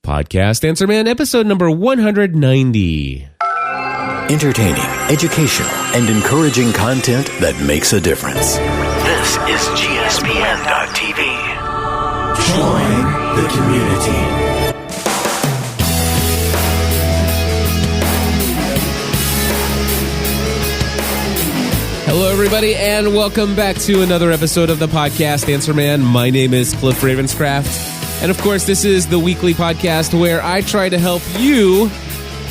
Podcast Answer Man, episode number 190. Entertaining, educational, and encouraging content that makes a difference. This is GSPN.TV. Join the community. Hello, everybody, and welcome back to another episode of the Podcast Answer Man. My name is Cliff Ravenscraft. And of course, this is the weekly podcast where I try to help you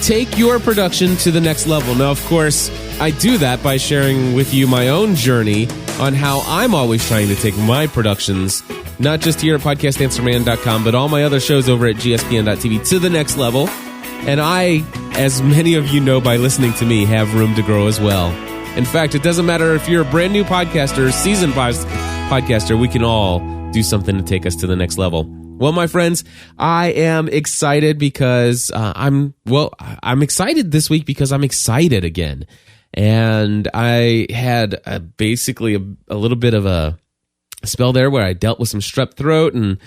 take your production to the next level. Now, of course, I do that by sharing with you my own journey on how I'm always trying to take my productions, not just here at podcastanswerman.com, but all my other shows over at gspn.tv to the next level. And I, as many of you know by listening to me, have room to grow as well. In fact, it doesn't matter if you're a brand new podcaster or seasoned podcaster, we can all do something to take us to the next level. Well, my friends, I am excited because I'm excited this week because I'm excited again. And I had basically a little bit of a spell there where I dealt with some strep throat and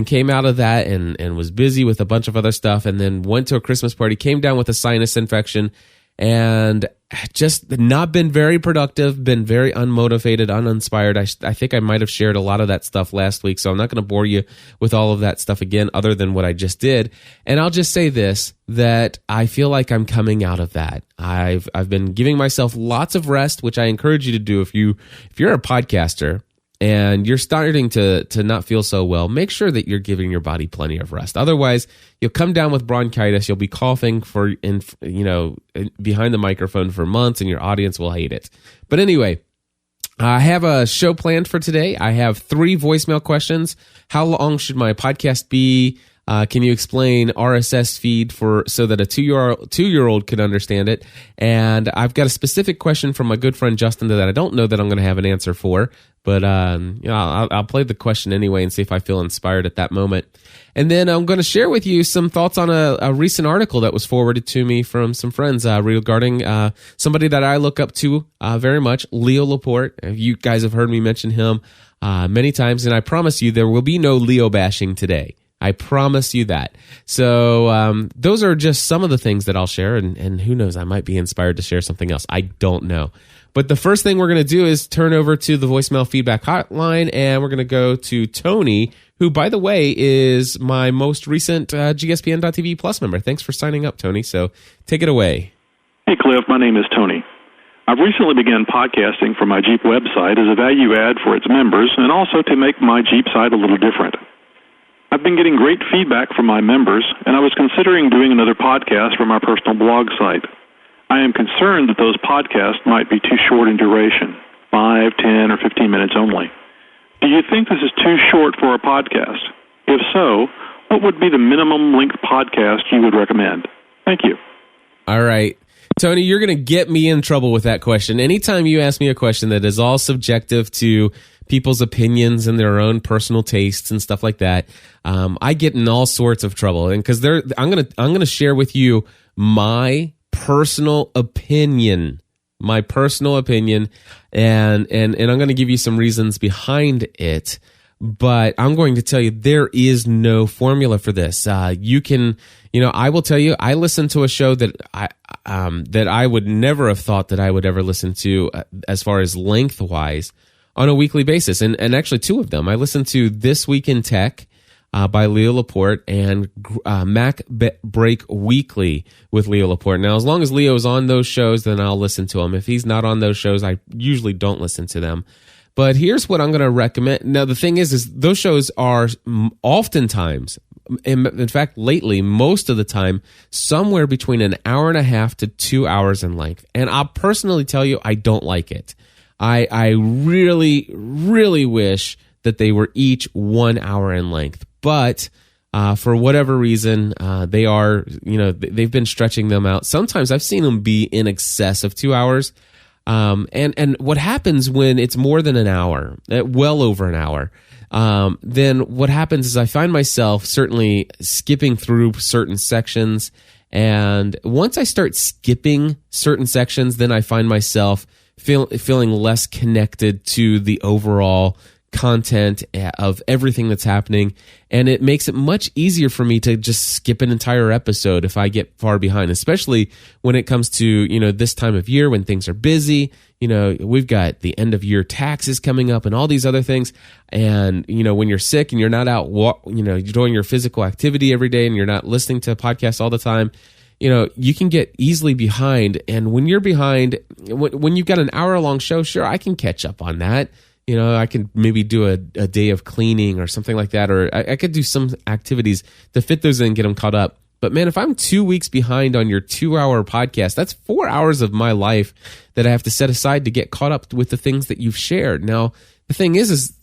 came out of that and was busy with a bunch of other stuff, and then went to a Christmas party, came down with a sinus infection, and just not been very productive, been very unmotivated, uninspired. I think I might have shared a lot of that stuff last week, so I'm not going to bore you with all of that stuff again other than what I just did. And I'll just say this, that I feel like I'm coming out of that. I've been giving myself lots of rest, which I encourage you to do. If you're a podcaster and you're starting to not feel so well, make sure that you're giving your body plenty of rest. Otherwise, you'll come down with bronchitis. You'll be coughing behind the microphone for months, and your audience will hate it. But anyway, I have a show planned for today. I have 3 voicemail questions. How long should my podcast be? Can you explain RSS feed so that a 2-year-old could understand it? And I've got a specific question from my good friend Justin that I don't know that I'm going to have an answer for, but I'll play the question anyway and see if I feel inspired at that moment. And then I'm going to share with you some thoughts on a recent article that was forwarded to me from some friends regarding somebody that I look up to very much, Leo Laporte. You guys have heard me mention him many times, and I promise you there will be no Leo bashing today. I promise you that. So those are just some of the things that I'll share, and who knows, I might be inspired to share something else. I don't know. But the first thing we're going to do is turn over to the voicemail feedback hotline, and we're going to go to Tony, who, by the way, is my most recent GSPN.TV Plus member. Thanks for signing up, Tony. So take it away. Hey, Cliff. My name is Tony. I've recently begun podcasting for my Jeep website as a value add for its members and also to make my Jeep site a little different. I've been getting great feedback from my members, and I was considering doing another podcast for my personal blog site. I am concerned that those podcasts might be too short in duration, 5, 10, or 15 minutes only. Do you think this is too short for a podcast? If so, what would be the minimum length podcast you would recommend? Thank you. All right. Tony, you're going to get me in trouble with that question. Anytime you ask me a question that is all subjective to people's opinions and their own personal tastes and stuff like that, I get in all sorts of trouble. And because I'm going to share with you my personal opinion, and I'm going to give you some reasons behind it. But I'm going to tell you there is no formula for this. I will tell you, I listen to a show that I would never have thought that I would ever listen to as far as lengthwise on a weekly basis. And actually 2 of them. I listen to This Week in Tech by Leo Laporte and Mac Break Weekly with Leo Laporte. Now, as long as Leo's on those shows, then I'll listen to him. If he's not on those shows, I usually don't listen to them. But here's what I'm going to recommend. Now, the thing is those shows are oftentimes, in fact, lately, most of the time, somewhere between an hour and a half to 2 hours in length. And I'll personally tell you, I don't like it. I really, really wish that they were each 1 hour in length. But for whatever reason, they are, they've been stretching them out. Sometimes I've seen them be in excess of 2 hours. And what happens when it's more than an hour, well over an hour, then what happens is I find myself certainly skipping through certain sections. And once I start skipping certain sections, then I find myself feeling less connected to the overall content of everything that's happening, and it makes it much easier for me to just skip an entire episode if I get far behind, especially when it comes to, this time of year when things are busy. We've got the end of year taxes coming up and all these other things. And, when you're sick and you're not out, you're doing your physical activity every day and you're not listening to podcasts all the time, you can get easily behind. And when you're behind, when you've got an hour-long show, sure, I can catch up on that. I could maybe do a day of cleaning or something like that, or I could do some activities to fit those in and get them caught up. But man, if I'm 2 weeks behind on your 2-hour podcast, that's 4 hours of my life that I have to set aside to get caught up with the things that you've shared. Now, the thing is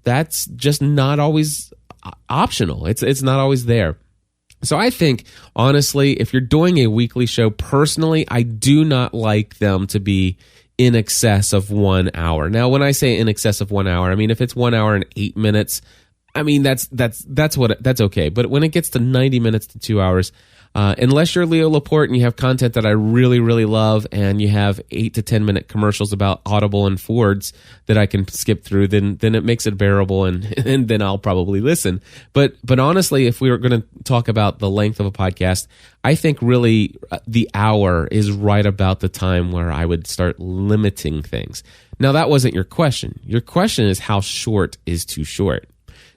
that's just not always optional. It's not always there. So I think, honestly, if you're doing a weekly show, personally, I do not like them to be in excess of 1 hour. Now, when I say in excess of 1 hour, I mean if it's 1 hour and 8 minutes, I mean that's okay. But when it gets to 90 minutes to 2 hours, unless you're Leo Laporte and you have content that I really, really love, and you have 8 to 10 minute commercials about Audible and Fords that I can skip through, then it makes it bearable, and then I'll probably listen. But honestly, if we were going to talk about the length of a podcast, I think really the hour is right about the time where I would start limiting things. Now, that wasn't your question. Your question is how short is too short.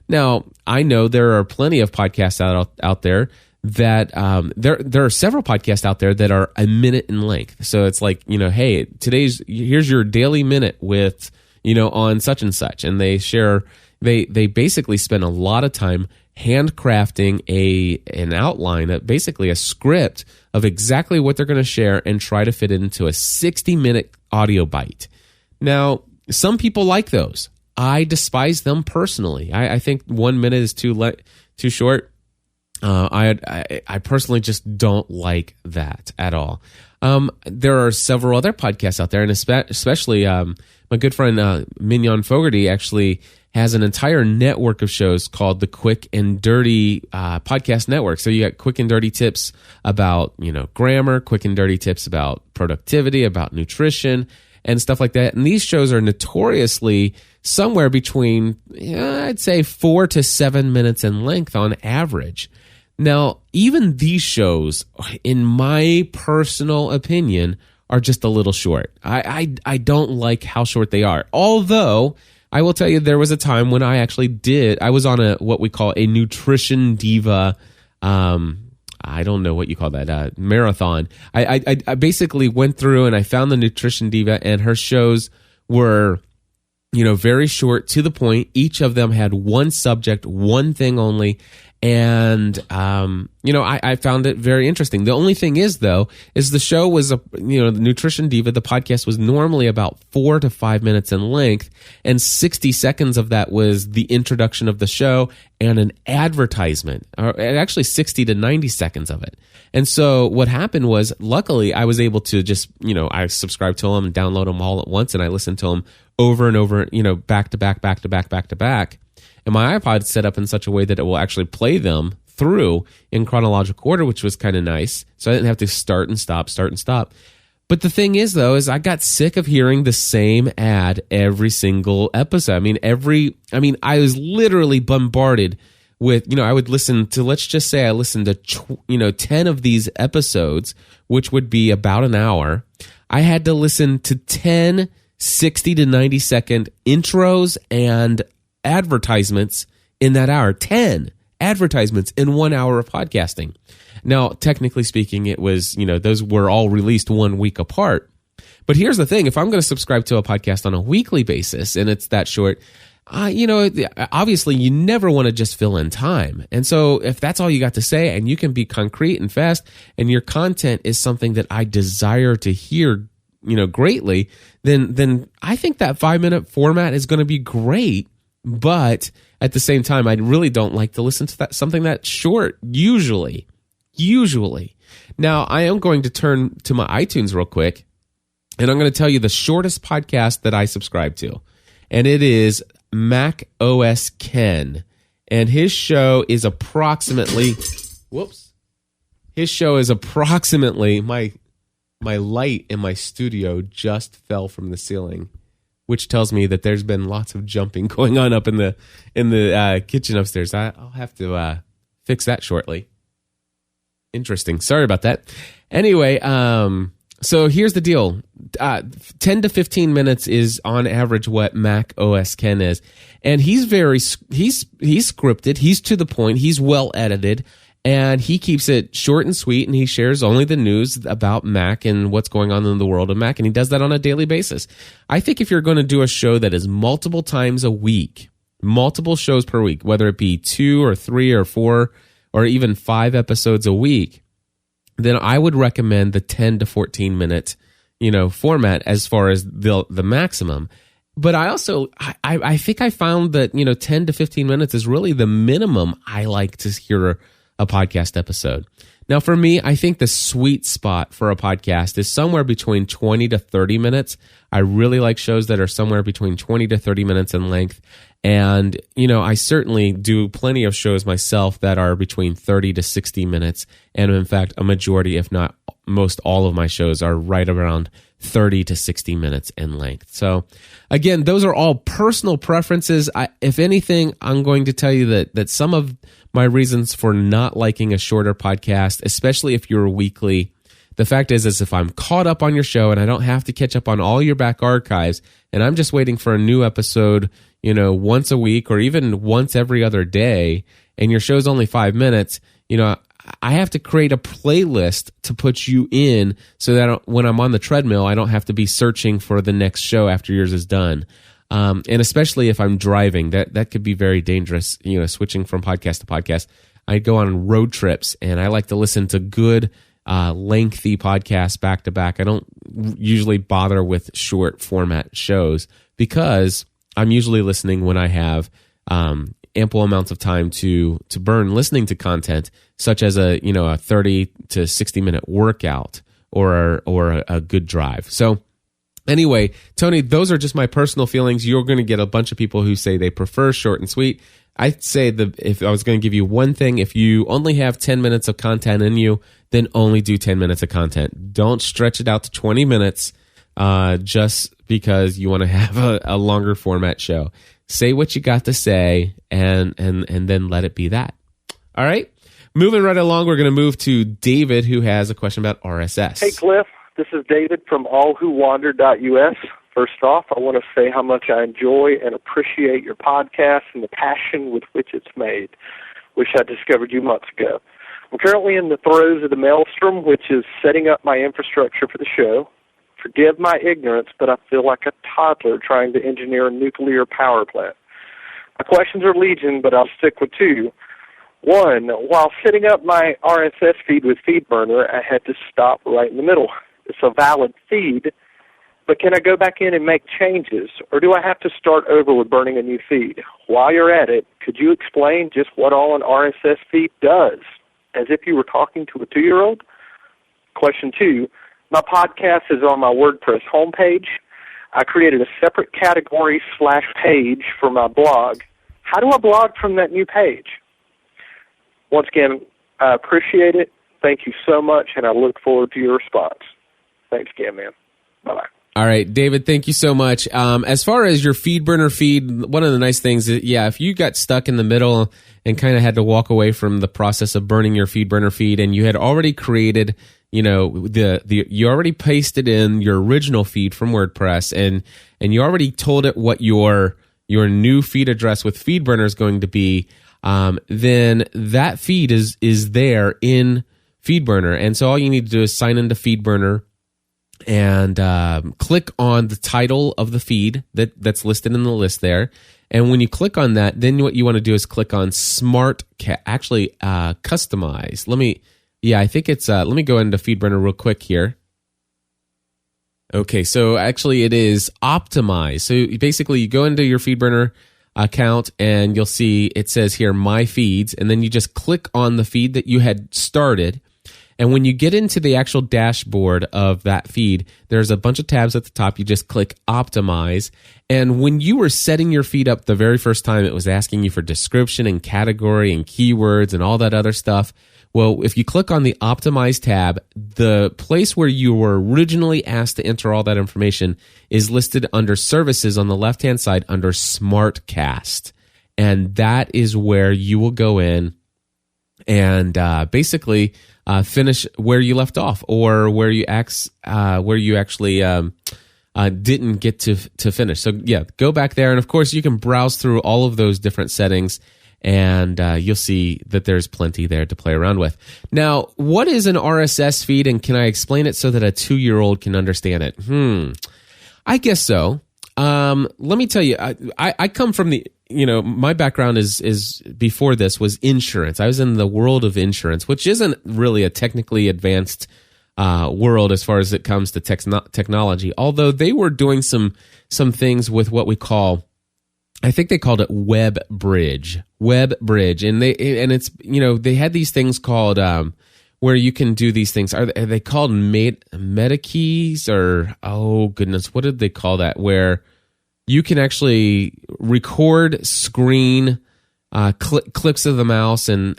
Now, I know there are plenty of podcasts out there that there are several podcasts out there that are a minute in length. So it's like, hey, here's your daily minute with, on such and such. And they basically spend a lot of time handcrafting an outline, basically a script of exactly what they're going to share and try to fit it into a 60-minute audio bite. Now, some people like those. I despise them personally. I think 1 minute is too short. I personally just don't like that at all. There are several other podcasts out there, and especially my good friend Mignon Fogarty actually has an entire network of shows called the Quick and Dirty Podcast Network. So you got quick and dirty tips about grammar, quick and dirty tips about productivity, about nutrition, and stuff like that. And these shows are notoriously somewhere between, I'd say, 4 to 7 minutes in length on average. Now, even these shows, in my personal opinion, are just a little short. I don't like how short they are. Although, I will tell you, there was a time when I was on what we call a Nutrition Diva, I don't know what you call that, marathon. I basically went through and I found the Nutrition Diva, and her shows were, very short, to the point. Each of them had one subject, one thing only. And, I found it very interesting. The only thing is, though, the show was, the Nutrition Diva, the podcast was normally about 4 to 5 minutes in length, and 60 seconds of that was the introduction of the show and an advertisement, or actually 60 to 90 seconds of it. And so what happened was, luckily, I was able to just, I subscribed to them and download them all at once, and I listened to them over and over, back to back, back to back, back to back. And my iPod set up in such a way that it will actually play them through in chronological order, which was kind of nice. So I didn't have to start and stop. But the thing is, though, I got sick of hearing the same ad every single episode. I was literally bombarded with, I would listen to, let's just say I listened to, 10 of these episodes, which would be about an hour. I had to listen to 10 60 to 90 second intros and advertisements in that hour. 10 advertisements in 1 hour of podcasting. Now, technically speaking, it was, those were all released 1 week apart. But here's the thing. If I'm going to subscribe to a podcast on a weekly basis and it's that short, obviously you never want to just fill in time. And so if that's all you got to say, and you can be concrete and fast, and your content is something that I desire to hear, greatly, then I think that 5-minute format is going to be great. But at the same time, I really don't like to listen to something that short, usually. Now, I am going to turn to my iTunes real quick, and I'm going to tell you the shortest podcast that I subscribe to. And it is Mac OS Ken. And his show is approximately... My light in my studio just fell from the ceiling, which tells me that there's been lots of jumping going on up in the kitchen upstairs. I'll have to fix that shortly. Interesting. Sorry about that. Anyway, so here's the deal. 10 to 15 minutes is on average what Mac OS Ken is. And he's scripted. He's to the point. He's well edited. And he keeps it short and sweet. And he shares only the news about Mac and what's going on in the world of Mac. And he does that on a daily basis. I think if you're going to do a show that is multiple times a week, multiple shows per week, whether it be 2 or 3 or 4 or even 5 episodes a week, then I would recommend the 10 to 14 minute, format as far as the maximum. But I also, I think I found that, 10 to 15 minutes is really the minimum I like to hear a podcast episode. Now, for me, I think the sweet spot for a podcast is somewhere between 20 to 30 minutes. I really like shows that are somewhere between 20 to 30 minutes in length. And, I certainly do plenty of shows myself that are between 30 to 60 minutes. And in fact, a majority, if not most all of my shows are right around 30 to 60 minutes in length. So again, those are all personal preferences. If anything, I'm going to tell you that some of my reasons for not liking a shorter podcast, especially if you're weekly, the fact is if I'm caught up on your show and I don't have to catch up on all your back archives and I'm just waiting for a new episode, once a week or even once every other day, and your show's only 5 minutes, I have to create a playlist to put you in so that when I'm on the treadmill, I don't have to be searching for the next show after yours is done. And especially if I'm driving, that could be very dangerous, switching from podcast to podcast. I go on road trips and I like to listen to good, lengthy podcasts back to back. I don't usually bother with short format shows because I'm usually listening when I have ample amounts of time to burn listening to content, such as a 30 to 60 minute workout or a good drive. So anyway, Tony, those are just my personal feelings. You're going to get a bunch of people who say they prefer short and sweet. I'd say if I was going to give you one thing, if you only have 10 minutes of content in you, then only do 10 minutes of content. Don't stretch it out to 20 minutes just because you want to have a longer format show. Say what you got to say and then let it be that. All right. Moving right along, we're going to move to David, who has a question about RSS. Hey, Cliff. This is David from allwhowander.us. First off, I want to say how much I enjoy and appreciate your podcast and the passion with which it's made. Wish I discovered you months ago. I'm currently in the throes of the maelstrom, which is setting up my infrastructure for the show. Forgive my ignorance, but I feel like a toddler trying to engineer a nuclear power plant. My questions are legion, but I'll stick with 2. 1, while setting up my RSS feed with FeedBurner, I had to stop right in the middle. It's a valid feed, but can I go back in and make changes, or do I have to start over with burning a new feed? While you're at it, could you explain just what all an RSS feed does, as if you were talking to a 2-year-old? Question 2, my podcast is on my WordPress homepage. I created a separate category/page for my blog. How do I blog from that new page? Once again, I appreciate it. Thank you so much, and I look forward to your response. Thanks again, man. Bye-bye. All right, David, thank you so much. As far as your FeedBurner feed, one of the nice things is, if you got stuck in the middle and kind of had to walk away from the process of burning your FeedBurner feed, and you had already created, you already pasted in your original feed from WordPress, and you already told it what your new feed address with FeedBurner is going to be, then that feed is there in FeedBurner, and so all you need to do is sign into FeedBurner and click on the title of the feed that's listed in the list there. And when you click on that, then what you want to do is click on customize. I think it's, let me go into FeedBurner real quick here. Okay, so actually it is optimize. So basically you go into your FeedBurner account and you'll see it says here, my feeds, and then you just click on the feed that you had started. And when you get into the actual dashboard of that feed, there's a bunch of tabs at the top. You just click optimize. And when you were setting your feed up the very first time, it was asking you for description and category and keywords and all that other stuff. Well, if you click on the Optimize tab, the place where you were originally asked to enter all that information is listed under Services on the left-hand side under SmartCast. And that is where you will go in and basically finish where you left off, or where you actually didn't get to finish. So yeah, go back there, and of course you can browse through all of those different settings, and you'll see that there's plenty there to play around with. Now, what is an RSS feed, and can I explain it so that a 2-year-old can understand it? I guess so. Let me tell you, I come from my background is before this was insurance. I was in the world of insurance, which isn't really a technically advanced world as far as it comes to technology. Although they were doing some things with what we call, I think they called it web bridge, and it's they had these things called where you can do these things. Are they called meta keys, or oh goodness, what did they call that? Where you can actually record screen clicks of the mouse and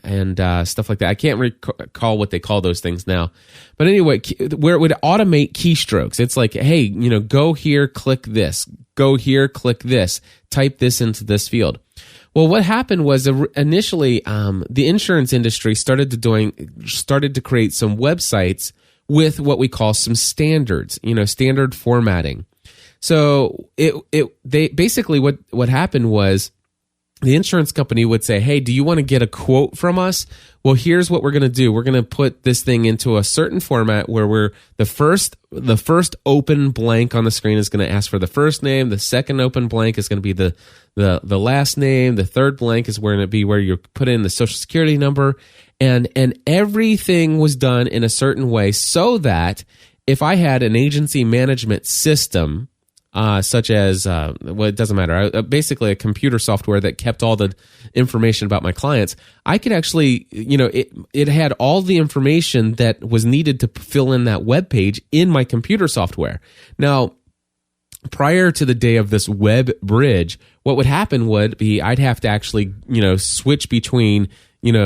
stuff like that. I can't recall what they call those things now. But anyway, where it would automate keystrokes. It's like, hey, go here, click this. Go here, click this. Type this into this field. Well, what happened was initially the insurance industry started to create some websites with what we call some standards, standard formatting. So they basically what happened was the insurance company would say, hey, do you want to get a quote from us? Well, here's what we're going to do. We're going to put this thing into a certain format where the first open blank on the screen is going to ask for the first name. The second open blank is going to be the last name. The third blank is going to be where you put in the social security number. And everything was done in a certain way so that if I had an agency management system, such as, it doesn't matter, basically a computer software that kept all the information about my clients, I could actually, it had all the information that was needed to fill in that web page in my computer software. Now, prior to the day of this web bridge, what would happen would be I'd have to actually, switch between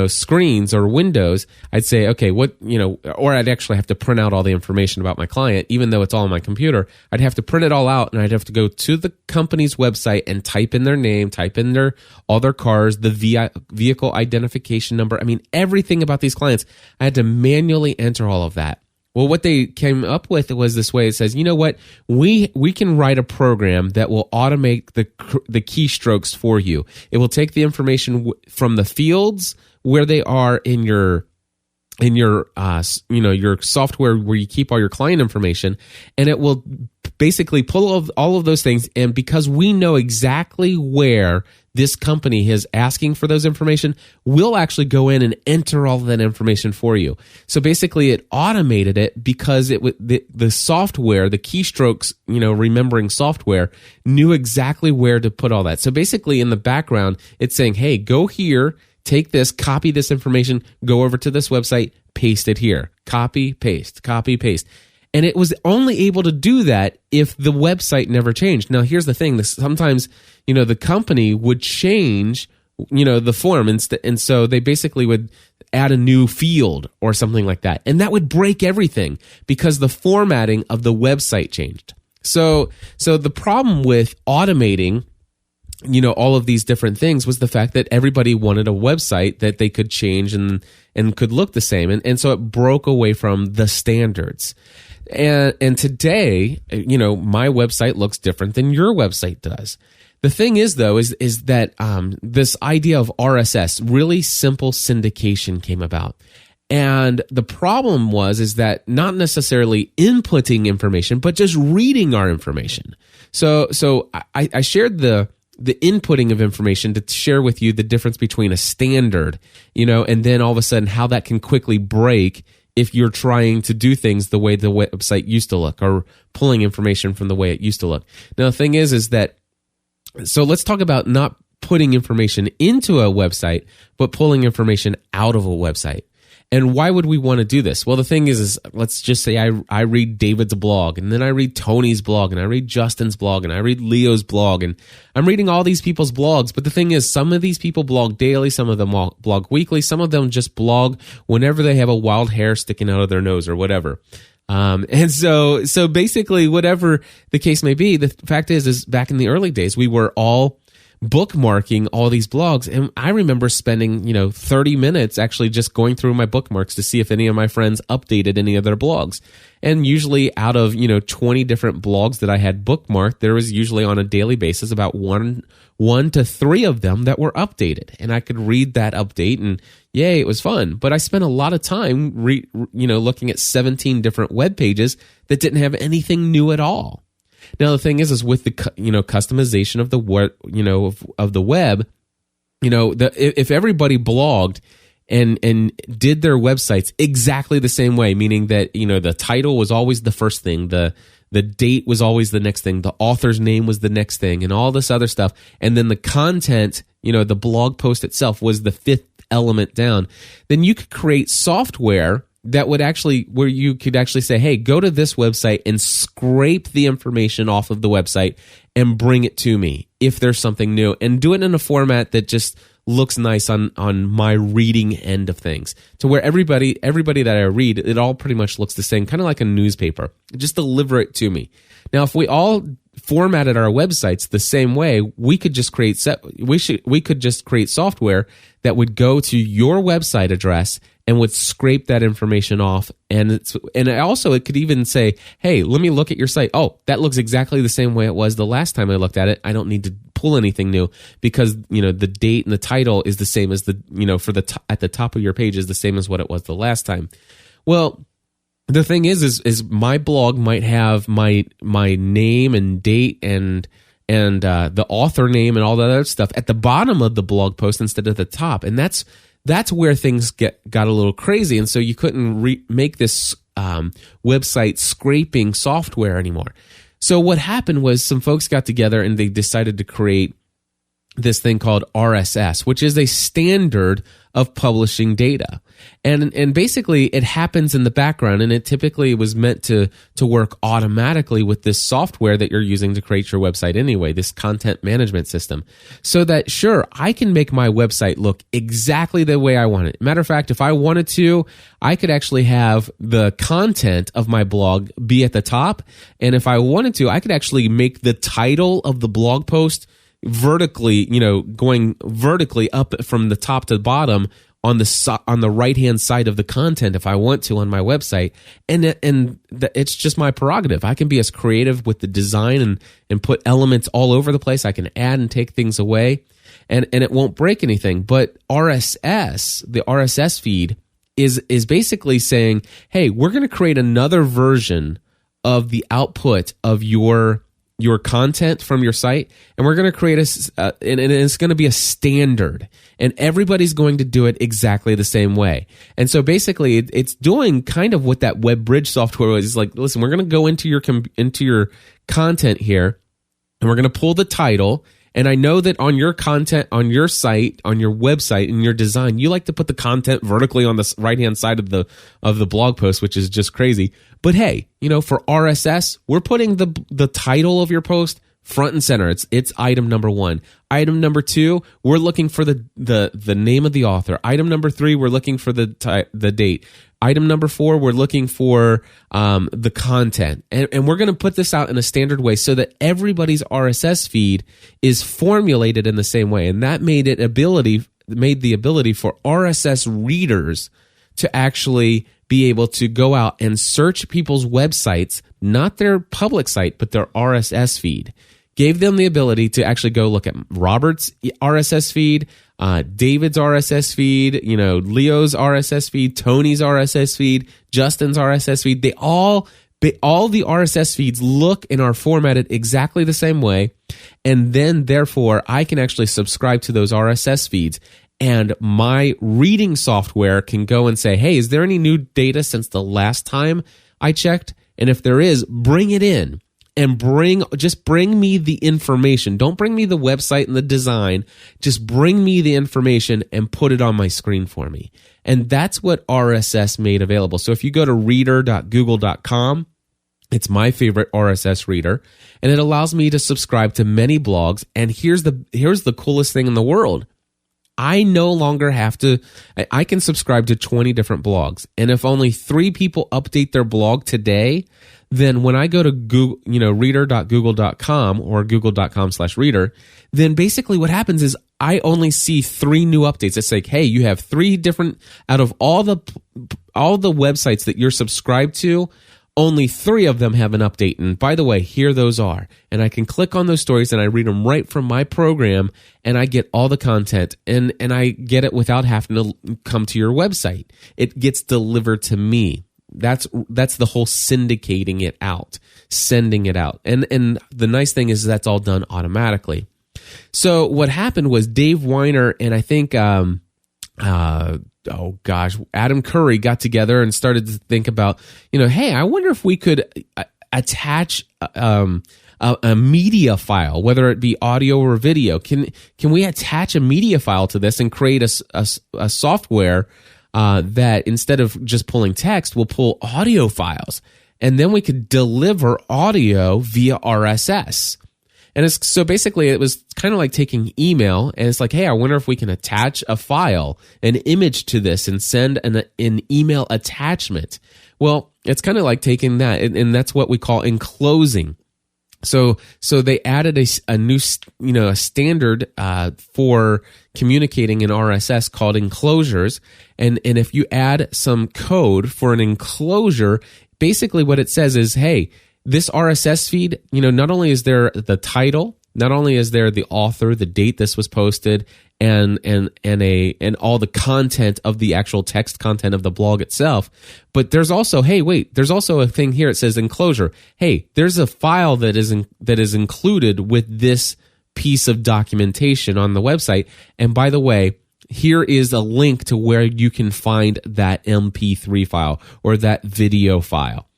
screens or windows. I'd say, okay, or I'd actually have to print out all the information about my client, even though it's all on my computer. I'd have to print it all out, and I'd have to go to the company's website and type in their name, type in all their cars, the vehicle identification number. I mean, everything about these clients. I had to manually enter all of that. Well, what they came up with was this way. It says, you know what? We can write a program that will automate the keystrokes for you. It will take the information from the fields where they are in your software where you keep all your client information, and it will basically pull all of those things. And because we know exactly where this company is asking for those information, we'll actually go in and enter all of that information for you. So basically it automated it because the software, the keystrokes, remembering software, knew exactly where to put all that. So basically in the background, it's saying, hey, go here, take this, copy this information, go over to this website, paste it here. Copy, paste, copy, paste. And it was only able to do that if the website never changed. Now, here's the thing. Sometimes, the company would change, the form. And so they basically would add a new field or something like that. And that would break everything because the formatting of the website changed. So the problem with automating, all of these different things was the fact that everybody wanted a website that they could change and could look the same. And so it broke away from the standards. And today, my website looks different than your website does. The thing is, though, is that this idea of RSS, really simple syndication, came about. And the problem is that not necessarily inputting information, but just reading our information. So I shared the inputting of information to share with you the difference between a standard, and then all of a sudden how that can quickly break if you're trying to do things the way the website used to look, or pulling information from the way it used to look. Now, the thing is that, so let's talk about not putting information into a website, but pulling information out of a website. And why would we want to do this? Well, the thing is let's just say I read David's blog, and then I read Tony's blog, and I read Justin's blog, and I read Leo's blog, and I'm reading all these people's blogs. But the thing is, some of these people blog daily, some of them blog weekly, some of them just blog whenever they have a wild hair sticking out of their nose or whatever. And so basically, whatever the case may be, the fact is back in the early days, we were all bookmarking all these blogs. And I remember spending, 30 minutes actually just going through my bookmarks to see if any of my friends updated any of their blogs. And usually out of, 20 different blogs that I had bookmarked, there was usually on a daily basis about one to three of them that were updated. And I could read that update and yay, it was fun. But I spent a lot of time, looking at 17 different web pages that didn't have anything new at all. Now the thing is with the customization of the of the web, if everybody blogged and did their websites exactly the same way, meaning that the title was always the first thing, the date was always the next thing, the author's name was the next thing, and all this other stuff, and then the content, the blog post itself was the fifth element down, then you could create software that would where you could actually say, hey, go to this website and scrape the information off of the website and bring it to me if there's something new, and do it in a format that just looks nice on my reading end of things, to where everybody that I read, it all pretty much looks the same, kind of like a newspaper. Just deliver it to me. Now, if we all formatted our websites the same way, we could just create software that would go to your website address and would scrape that information off. And it could even say, hey, let me look at your site. Oh, that looks exactly the same way it was the last time I looked at it. I don't need to pull anything new because, the date and the title is the same as at the top of your page is the same as what it was the last time. Well, the thing is my blog might have my name and date and the author name and all that other stuff at the bottom of the blog post instead of the top. And that's where things got a little crazy. And so you couldn't make this website scraping software anymore. So what happened was some folks got together and they decided to create this thing called RSS, which is a standard of publishing data. And basically it happens in the background, and it typically was meant to work automatically with this software that you're using to create your website anyway, this content management system. So that, sure, I can make my website look exactly the way I want it. Matter of fact, if I wanted to, I could actually have the content of my blog be at the top. And if I wanted to, I could actually make the title of the blog post vertically, going vertically up from the top to the bottom on the right hand side of the content if I want to on my website, and it's just my prerogative. I can be as creative with the design and put elements all over the place. I can add and take things away, and it won't break anything. But RSS, the RSS feed is basically saying, hey, we're going to create another version of the output of your content from your site, and we're going to create and it's going to be a standard, and everybody's going to do it exactly the same way. And so basically it's doing kind of what that WebBridge software was. It's like, listen, we're going to go into your content here, and we're going to pull the title. And I know that on your content, on your site, on your website, in your design, you like to put the content vertically on the right-hand side of the blog post, which is just crazy. But hey, for RSS, we're putting the title of your post front and center. It's item number 1. Item number 2, we're looking for the name of the author. Item number 3, we're looking for the date. Item number 4, we're looking for the content. And we're going to put this out in a standard way so that everybody's RSS feed is formulated in the same way. And that made the ability for RSS readers to actually be able to go out and search people's websites, not their public site, but their RSS feed. Gave them the ability to actually go look at Robert's RSS feed, David's RSS feed, Leo's RSS feed, Tony's RSS feed, Justin's RSS feed. All the RSS feeds look and are formatted exactly the same way. And then therefore I can actually subscribe to those RSS feeds, and my reading software can go and say, hey, is there any new data since the last time I checked? And if there is, bring it in. and just bring me the information. Don't bring me the website and the design. Just bring me the information and put it on my screen for me. And that's what RSS made available. So if you go to reader.google.com, it's my favorite RSS reader, and it allows me to subscribe to many blogs. And here's the coolest thing in the world. I no longer have to, I can subscribe to 20 different blogs. And if only 3 people update their blog today, then when I go to Google, reader.google.com or google.com/reader, then basically what happens is I only see 3 new updates. It's like, hey, you have 3 different, out of all the websites that you're subscribed to, only 3 of them have an update. And by the way, here those are. And I can click on those stories and I read them right from my program, and I get all the content, and I get it without having to come to your website. It gets delivered to me. That's the whole syndicating it out, sending it out. And the nice thing is that's all done automatically. So what happened was Dave Weiner and I think Adam Curry got together and started to think about, hey, I wonder if we could attach a media file, whether it be audio or video. Can we attach a media file to this and create a software that instead of just pulling text, will pull audio files, and then we could deliver audio via RSS. And so basically it was kind of like taking email, and it's like, hey, I wonder if we can attach a file, an image to this, and send an email attachment. Well, it's kind of like taking that, and that's what we call enclosing. So they added a new, a standard for communicating in RSS called enclosures. And if you add some code for an enclosure, basically what it says is, hey, this RSS feed, not only is there the title, not only is there the author, the date this was posted, and all the content of the actual text content of the blog itself, but there's also, there's also a thing here. It says enclosure. Hey, there's a file that is included with this piece of documentation on the website. And by the way, here is a link to where you can find that MP3 file or that video file,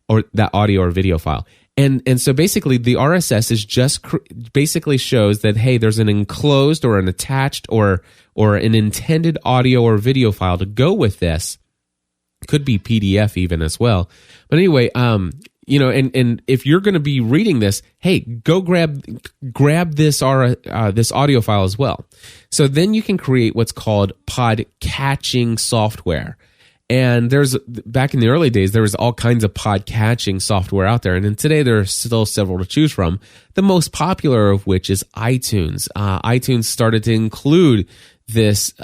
or that audio or video file. And so basically the RSS is just basically shows that, hey, there's an enclosed or an attached or an intended audio or video file to go with this. Could be PDF even as well. But anyway, and if you're going to be reading this, hey, go grab this this audio file as well. So then you can create what's called pod catching software. And back in the early days, there was all kinds of pod catching software out there. And then today there are still several to choose from. The most popular of which is iTunes. iTunes started to include this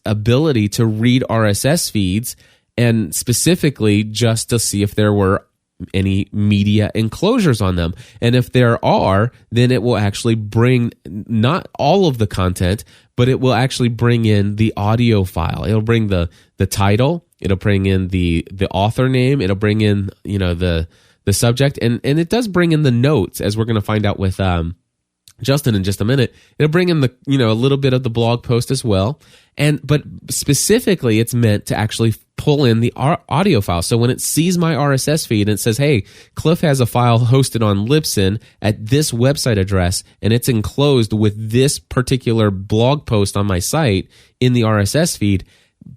ability to read RSS feeds, and specifically just to see if there were any media enclosures on them. And if there are, then it will actually bring not all of the content, but it will actually bring in the audio file. It'll bring the title, it'll bring in the author name, it'll bring in the subject, and it does bring in the notes, as we're going to find out with Justin in just a minute. It'll bring in the a little bit of the blog post as well, but specifically it's meant to actually pull in the audio file. So when it sees my RSS feed and it says, hey, Cliff has a file hosted on Libsyn at this website address, and it's enclosed with this particular blog post on my site in the RSS feed,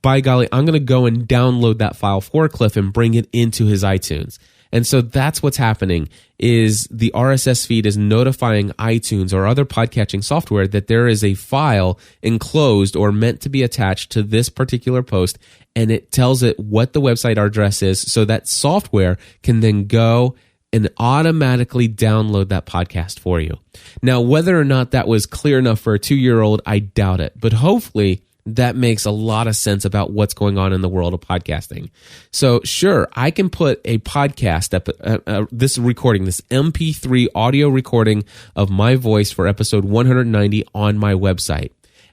by golly, I'm going to go and download that file for Cliff and bring it into his iTunes. And so that's what's happening, is the RSS feed is notifying iTunes or other podcatching software that there is a file enclosed or meant to be attached to this particular post, and it tells it what the website address is, so that software can then go and automatically download that podcast for you. Now, whether or not that was clear enough for a 2-year-old, I doubt it, but hopefully that makes a lot of sense about what's going on in the world of podcasting. So sure, I can put a podcast, this recording, this MP3 audio recording of my voice for episode 190 on my website.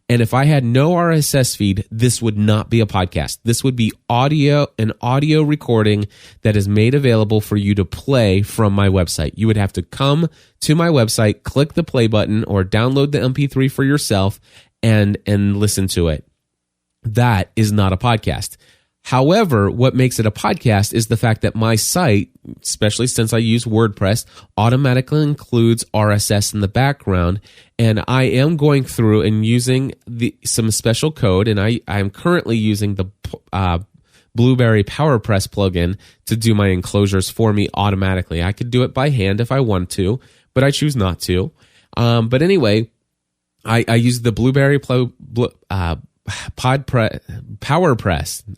And if I had no RSS feed, this would not be a podcast. This would be an audio recording that is made available for you to play from my website. You would have to come to my website, click the play button, or download the MP3 for yourself and listen to it. That is not a podcast. However, what makes it a podcast is the fact that my site, especially since I use WordPress, automatically includes RSS in the background. And I am going through and using some special code, and I am currently using the Blueberry PowerPress plugin to do my enclosures for me automatically. I could do it by hand if I want to, but I choose not to. But anyway, I use the Blueberry PowerPress.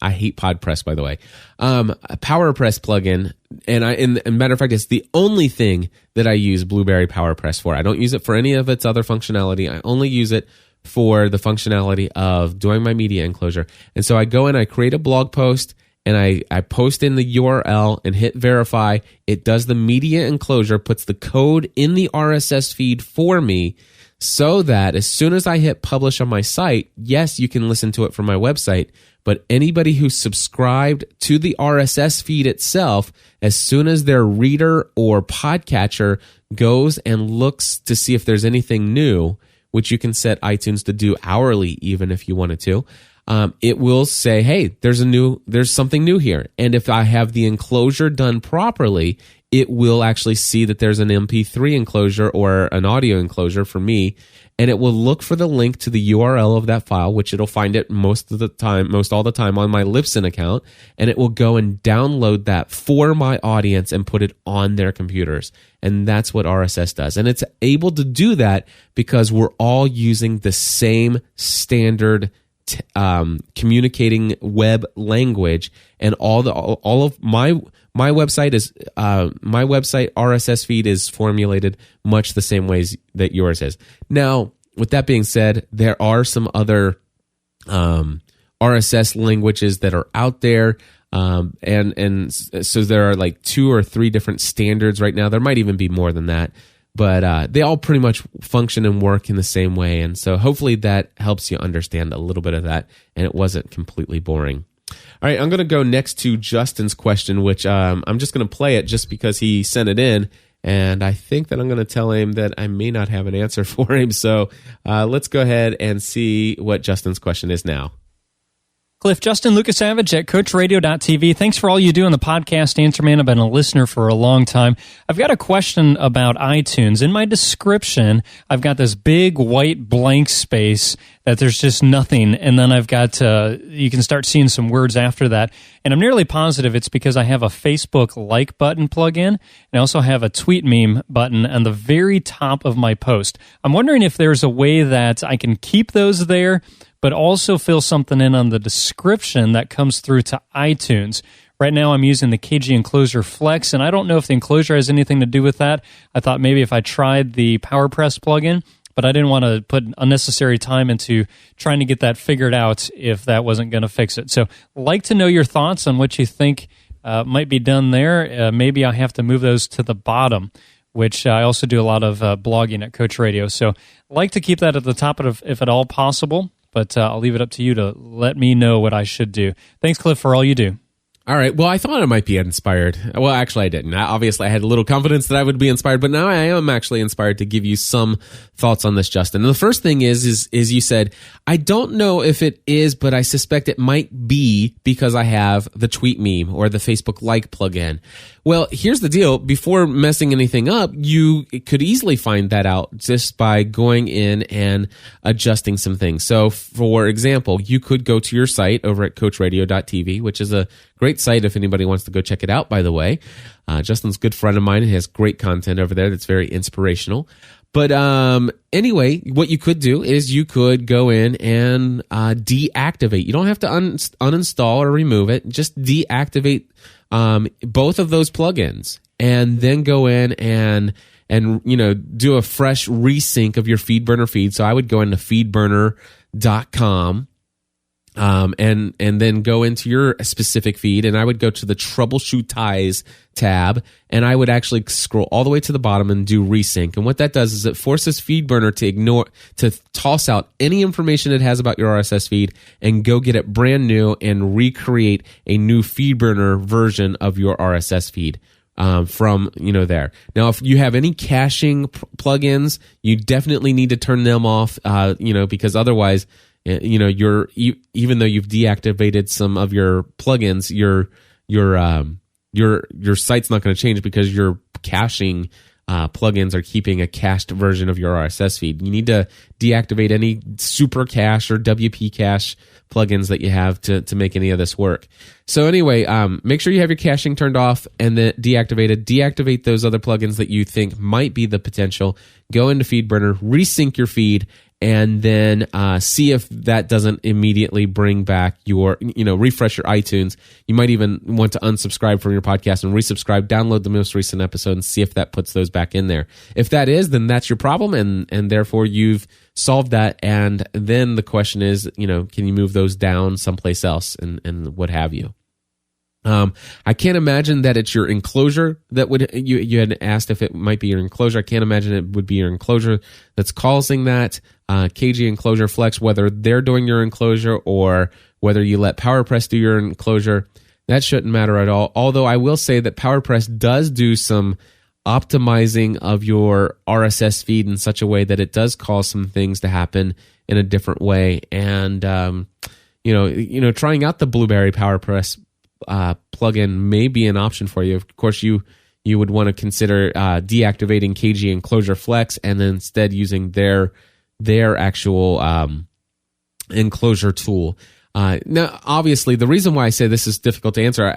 I hate PodPress, by the way. PowerPress plugin, and matter of fact, it's the only thing that I use Blueberry PowerPress for. I don't use it for any of its other functionality. I only use it for the functionality of doing my media enclosure. And so I go in, I create a blog post, and I post in the URL and hit verify. It does the media enclosure, puts the code in the RSS feed for me, so that as soon as I hit publish on my site, yes, you can listen to it from my website, but anybody who's subscribed to the RSS feed itself, as soon as their reader or podcatcher goes and looks to see if there's anything new, which you can set iTunes to do hourly even if you wanted to, it will say, hey, there's something new here. And if I have the enclosure done properly, it will actually see that there's an MP3 enclosure or an audio enclosure for me, and it will look for the link to the URL of that file, which it'll find it most all the time on my Libsyn account, and it will go and download that for my audience and put it on their computers. And that's what RSS does. And it's able to do that because we're all using the same standard communicating web language, and all of my website RSS feed is formulated much the same ways that yours is. Now, with that being said, there are some other RSS languages that are out there, and so there are like 2 or 3 different standards right now. There might even be more than that. But they all pretty much function and work in the same way. And so hopefully that helps you understand a little bit of that, and it wasn't completely boring. All right, I'm going to go next to Justin's question, which I'm just going to play it just because he sent it in. And I think that I'm going to tell him that I may not have an answer for him. So let's go ahead and see what Justin's question is now. Cliff, Justin Lucasavage at CoachRadio.tv. Thanks for all you do on the podcast, Answer Man. I've been a listener for a long time. I've got a question about iTunes. In my description, I've got this big white blank space that there's just nothing, and then I've got, you can start seeing some words after that. And I'm nearly positive it's because I have a Facebook like button plug-in, and I also have a tweet meme button on the very top of my post. I'm wondering if there's a way that I can keep those there, but also fill something in on the description that comes through to iTunes. Right now I'm using the KG Enclosure Flex, and I don't know if the enclosure has anything to do with that. I thought maybe if I tried the PowerPress plugin, but I didn't want to put unnecessary time into trying to get that figured out if that wasn't going to fix it. So I'd like to know your thoughts on what you think might be done there. Maybe I have to move those to the bottom, which I also do a lot of blogging at Coach Radio. So I'd like to keep that at the top if at all possible. But I'll leave it up to you to let me know what I should do. Thanks, Cliff, for all you do. All right. Well, I thought I might be inspired. Well, actually, I didn't. Obviously, I had a little confidence that I would be inspired, but now I am actually inspired to give you some thoughts on this, Justin. And the first thing is you said, I don't know if it is, but I suspect it might be because I have the tweet meme or the Facebook like plugin. Well, here's the deal. Before messing anything up, you could easily find that out just by going in and adjusting some things. So, for example, you could go to your site over at CoachRadio.tv, which is a great site if anybody wants to go check it out, by the way. Justin's a good friend of mine. He has great content over there that's very inspirational. But anyway, what you could do is you could go in and deactivate. You don't have to uninstall or remove it. Just deactivate both of those plugins, and then go in and do a fresh resync of your FeedBurner feed. So I would go into feedburner.com and then go into your specific feed, and I would go to the Troubleshoot Ties tab, and I would actually scroll all the way to the bottom and do resync. And what that does is it forces FeedBurner to toss out any information it has about your RSS feed and go get it brand new and recreate a new FeedBurner version of your RSS feed. From there. Now, if you have any caching plugins, you definitely need to turn them off, because otherwise even though you've deactivated some of your plugins, your site's not going to change because your caching plugins are keeping a cached version of your RSS feed. You need to deactivate any super cache or WP cache plugins that you have to make any of this work. So anyway, make sure you have your caching turned off and then deactivated. Deactivate those other plugins that you think might be the potential. Go into FeedBurner, resync your feed, and then see if that doesn't immediately bring back refresh your iTunes. You might even want to unsubscribe from your podcast and resubscribe, download the most recent episode, and see if that puts those back in there. If that is, then that's your problem, and therefore you've solved that. And then the question is, can you move those down someplace else and what have you? I can't imagine that it's your enclosure that you had asked if it might be your enclosure. I can't imagine it would be your enclosure that's causing that. KG Enclosure Flex, whether they're doing your enclosure or whether you let PowerPress do your enclosure, that shouldn't matter at all. Although I will say that PowerPress does do some optimizing of your RSS feed in such a way that it does cause some things to happen in a different way. And trying out the Blueberry PowerPress plugin may be an option for you. Of course, you would want to consider deactivating KG Enclosure Flex and then instead using their actual enclosure tool. Now, obviously, the reason why I say this is difficult to answer,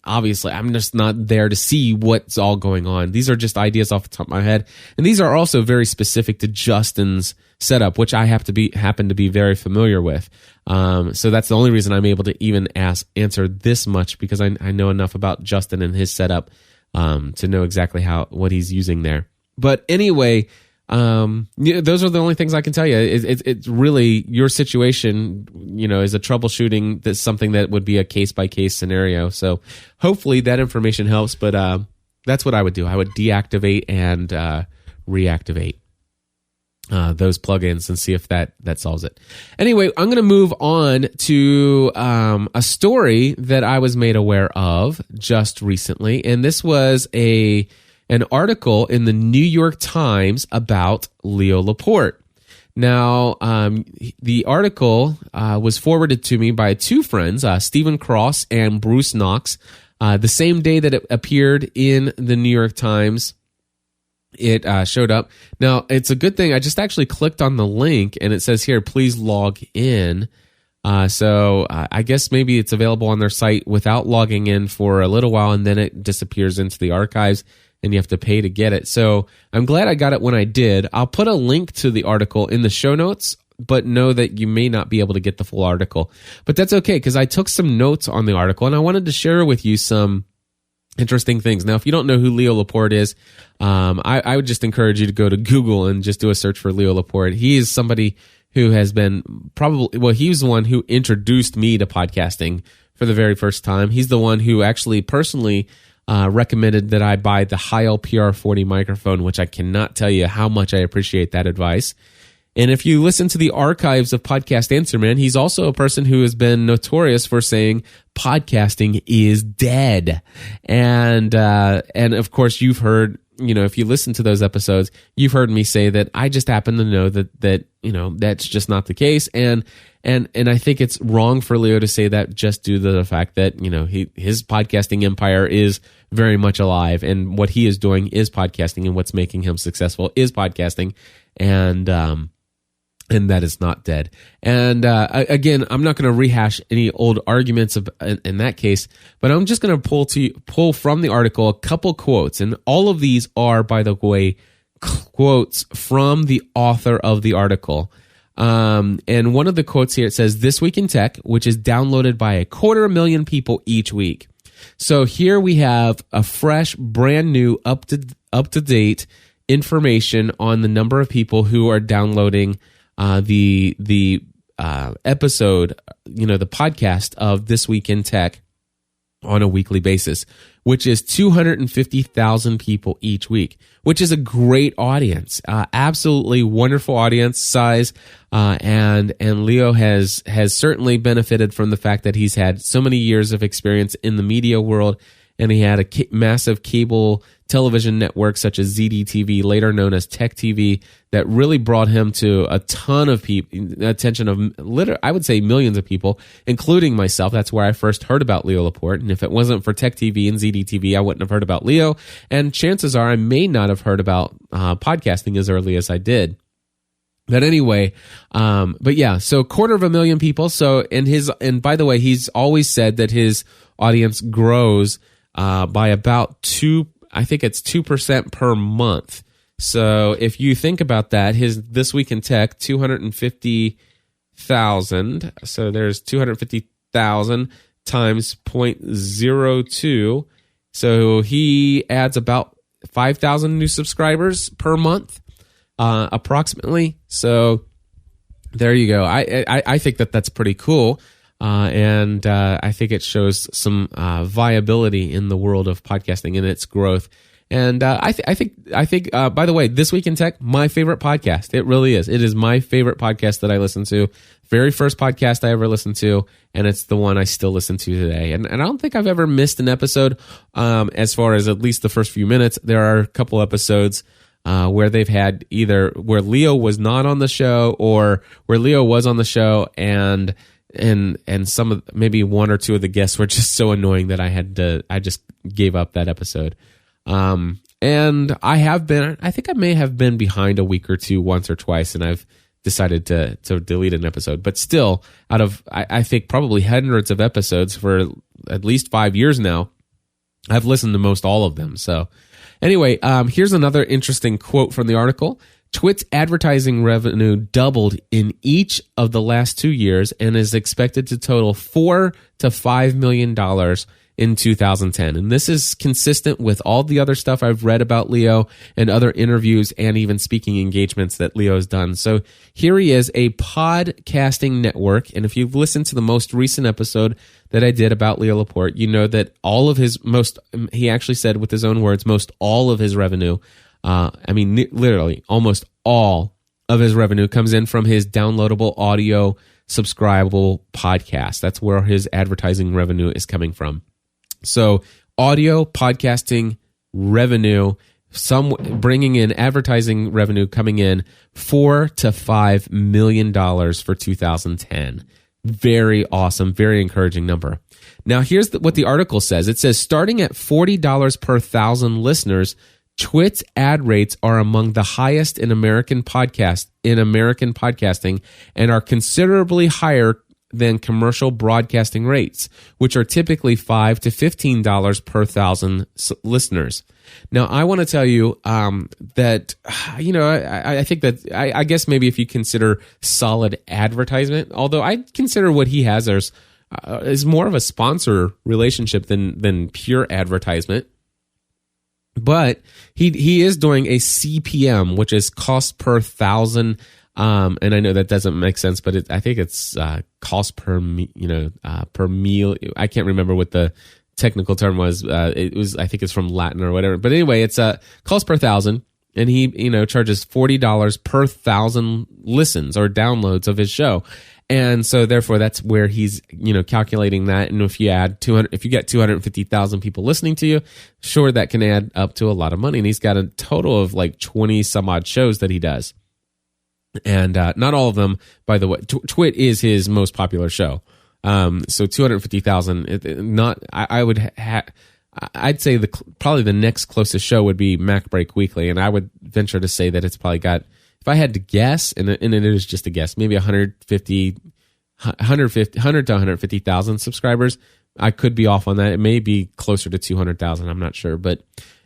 obviously, I'm just not there to see what's all going on. These are just ideas off the top of my head, and these are also very specific to Justin's setup, which I happen to be very familiar with. So that's the only reason I'm able to even answer this much, because I know enough about Justin and his setup to know exactly what he's using there. But anyway, those are the only things I can tell you. It's really your situation, is a troubleshooting. That's something that would be a case by case scenario. So hopefully that information helps. But that's what I would do. I would deactivate and reactivate those plugins and see if that solves it. Anyway, I'm going to move on to a story that I was made aware of just recently, and this was an article in the New York Times about Leo Laporte. Now, the article was forwarded to me by two friends, Stephen Cross and Bruce Knox, the same day that it appeared in the New York Times. It showed up. Now, it's a good thing. I just actually clicked on the link, and it says here, please log in. So I guess maybe it's available on their site without logging in for a little while, and then it disappears into the archives, and you have to pay to get it. So I'm glad I got it when I did. I'll put a link to the article in the show notes, but know that you may not be able to get the full article. But that's okay, because I took some notes on the article, and I wanted to share with you some interesting things. Now, if you don't know who Leo Laporte is, I would just encourage you to go to Google and just do a search for Leo Laporte. He is somebody who has been he was the one who introduced me to podcasting for the very first time. He's the one who actually personally recommended that I buy the Heil PR40 microphone, which I cannot tell you how much I appreciate that advice. And if you listen to the archives of Podcast Answer Man, he's also a person who has been notorious for saying podcasting is dead. And of course, you've heard, if you listen to those episodes, you've heard me say that I just happen to know that that's just not the case. And I think it's wrong for Leo to say that just due to the fact that, his podcasting empire is very much alive, and what he is doing is podcasting, and what's making him successful is podcasting. And that is not dead. And again, I'm not going to rehash any old arguments in that case, but I'm just going to pull from the article a couple quotes. And all of these are, by the way, quotes from the author of the article. And one of the quotes here, it says, "This Week in Tech," which is downloaded by 250,000 people each week. So here we have a fresh, brand new, up to date information on the number of people who are downloading the episode, the podcast of This Week in Tech on a weekly basis, which is 250,000 people each week, which is a great audience, absolutely wonderful audience size. And Leo has certainly benefited from the fact that he's had so many years of experience in the media world, and he had a massive cable television network such as ZDTV, later known as Tech TV, that really brought him to a ton of people, attention of I would say millions of people, including myself. That's where I first heard about Leo Laporte. And if it wasn't for Tech TV and ZDTV, I wouldn't have heard about Leo. And chances are I may not have heard about podcasting as early as I did. But anyway, but yeah, so 250,000 people. So, and by the way, he's always said that his audience grows by about 2% per month. So if you think about that, his This Week in Tech, 250,000. So there's 250,000 times 0.02. So he adds about 5,000 new subscribers per month, approximately. So there you go. I think that's pretty cool. And I think it shows some viability in the world of podcasting and its growth. And I think. By the way, This Week in Tech, my favorite podcast. It really is. It is my favorite podcast that I listen to. Very first podcast I ever listened to, and it's the one I still listen to today. And I don't think I've ever missed an episode. As far as at least the first few minutes, there are a couple episodes where they've had either where Leo was not on the show or where Leo was on the show, and some of maybe one or two of the guests were just so annoying that I just gave up that episode. And I think I may have been behind a week or two once or twice, and I've decided to delete an episode. But still, out of, I think probably hundreds of episodes for at least 5 years now, I've listened to most all of them. So anyway, here's another interesting quote from the article. Twit's advertising revenue doubled in each of the last 2 years and is expected to total $4 to $5 million in 2010. And this is consistent with all the other stuff I've read about Leo and other interviews and even speaking engagements that Leo's done. So here he is, a podcasting network. And if you've listened to the most recent episode that I did about Leo Laporte, you know that all of his he actually said with his own words, most all of his revenue, literally almost all of his revenue comes in from his downloadable audio subscribable podcast. That's where his advertising revenue is coming from. So audio podcasting revenue, bringing in advertising revenue coming in $4 to $5 million for 2010. Very awesome, very encouraging number. Now here's what the article says. It says starting at $40 per thousand listeners, Twit's ad rates are among the highest in American podcasting and are considerably higher than commercial broadcasting rates, which are typically $5 to $15 per thousand listeners. Now, I want to tell you that, I think that, I guess maybe if you consider solid advertisement, although I consider what he has is more of a sponsor relationship than pure advertisement. But he is doing a CPM, which is cost per thousand. And I know that doesn't make sense, but I think it's cost per per meal. I can't remember what the technical term was. It was, I think it's from Latin or whatever. But anyway, it's cost per thousand, and he charges $40 per thousand listens or downloads of his show. And so therefore that's where he's, calculating that. And if you get 250,000 people listening to you, sure, that can add up to a lot of money. And he's got a total of like 20 some odd shows that he does. And not all of them, by the way. Twit is his most popular show. So 250,000. I'd say probably the next closest show would be Mac Break Weekly, and I would venture to say that it's probably got, if I had to guess, and it is just a guess, maybe 100 to 150,000 subscribers. I could be off on that. It may be closer to 200,000. I'm not sure, but.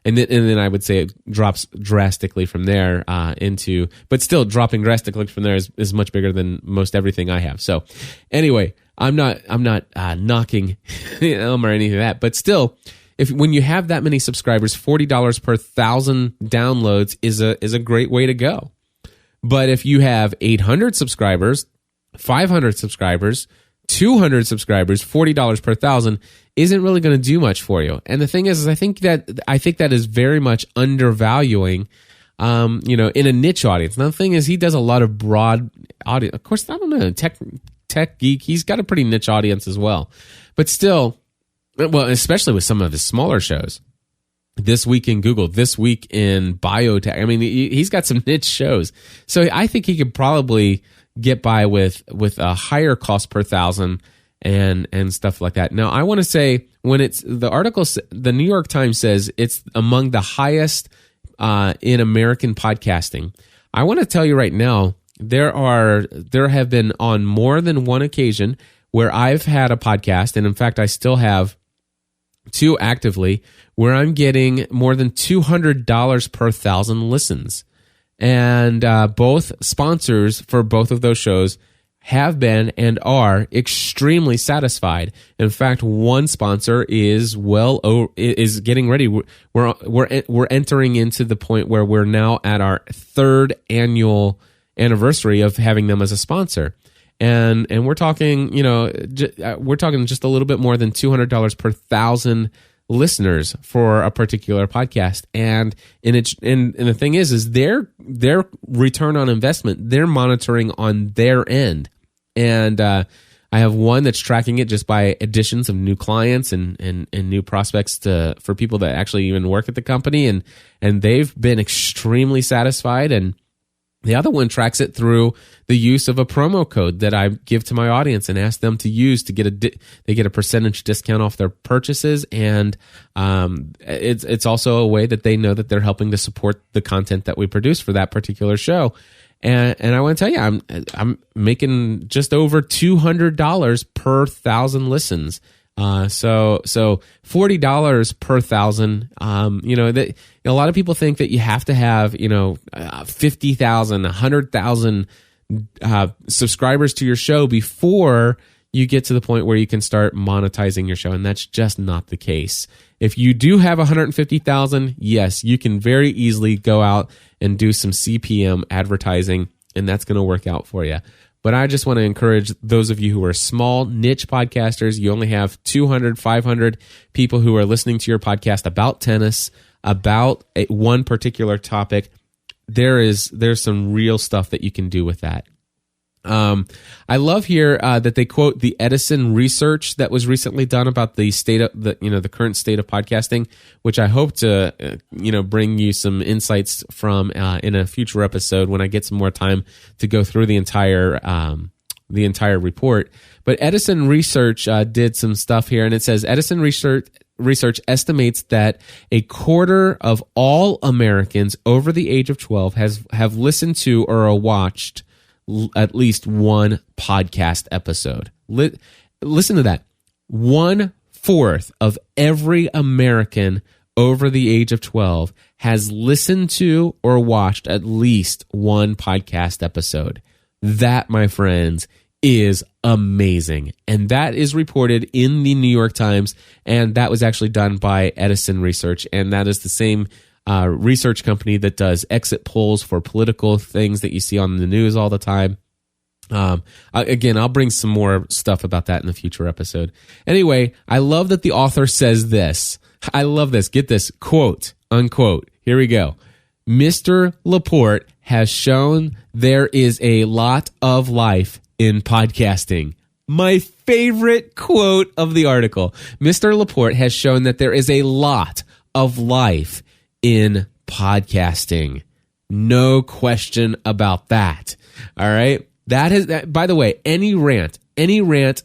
And then I would say it drops drastically from there but still dropping drastically from there is much bigger than most everything I have. So anyway, I'm not knocking him or anything like that, but still, when you have that many subscribers, $40 per thousand downloads is a great way to go. But if you have 800 subscribers, 500 subscribers, 200 subscribers, $40 per thousand isn't really going to do much for you. And the thing is I think that is very much undervaluing, in a niche audience. Now the thing is, he does a lot of broad audience. Of course, I don't know, tech geek. He's got a pretty niche audience as well. But still, well, especially with some of his smaller shows, This Week in Google, This Week in Biotech. I mean, he's got some niche shows. So I think he could probably get by with a higher cost per thousand and stuff like that. Now, I want to say when it's the article, the New York Times says it's among the highest in American podcasting. I want to tell you right now, there have been on more than one occasion where I've had a podcast, and in fact, I still have two actively, where I'm getting more than $200 per thousand listens. And both sponsors for both of those shows have been and are extremely satisfied. In fact, one sponsor is getting ready. We're entering into the point where we're now at our third annual anniversary of having them as a sponsor. And we're talking, we're talking just a little bit more than $200 per thousand listeners for a particular podcast. And the thing is their return on investment, they're monitoring on their end. And I have one that's tracking it just by additions of new clients and new prospects for people that actually even work at the company, and they've been extremely satisfied. And the other one tracks it through the use of a promo code that I give to my audience and ask them to use to they get a percentage discount off their purchases, and it's also a way that they know that they're helping to support the content that we produce for that particular show. And I want to tell you, I'm making just over $200 per thousand listens. So $40 per thousand. A lot of people think that you have to have 50,000, 100,000 subscribers to your show before you get to the point where you can start monetizing your show, and that's just not the case. If you do have 150,000, yes, you can very easily go out and do some CPM advertising, and that's going to work out for you. But I just want to encourage those of you who are small niche podcasters. You only have 200, 500 people who are listening to your podcast about tennis, about one particular topic. There's some real stuff that you can do with that. I love here that they quote the Edison research that was recently done about the state of the current state of podcasting, which I hope to bring you some insights from in a future episode when I get some more time to go through the entire report. But Edison research did some stuff here, and it says Edison research estimates that a quarter of all Americans over the age of 12 have listened to or watched at least one podcast episode. Listen to that. 1/4 of every American over the age of 12 has listened to or watched at least one podcast episode. That, my friends, is amazing. And that is reported in the New York Times, and that was actually done by Edison Research, and that is the same research company that does exit polls for political things that you see on the news all the time. Again, I'll bring some more stuff about that in the future episode. Anyway, I love that the author says this. I love this. Get this. Quote, unquote. Here we go. Mr. Laporte has shown there is a lot of life in podcasting. My favorite quote of the article. Mr. Laporte has shown that there is a lot of life in podcasting. No question about that. All right. By the way, any rant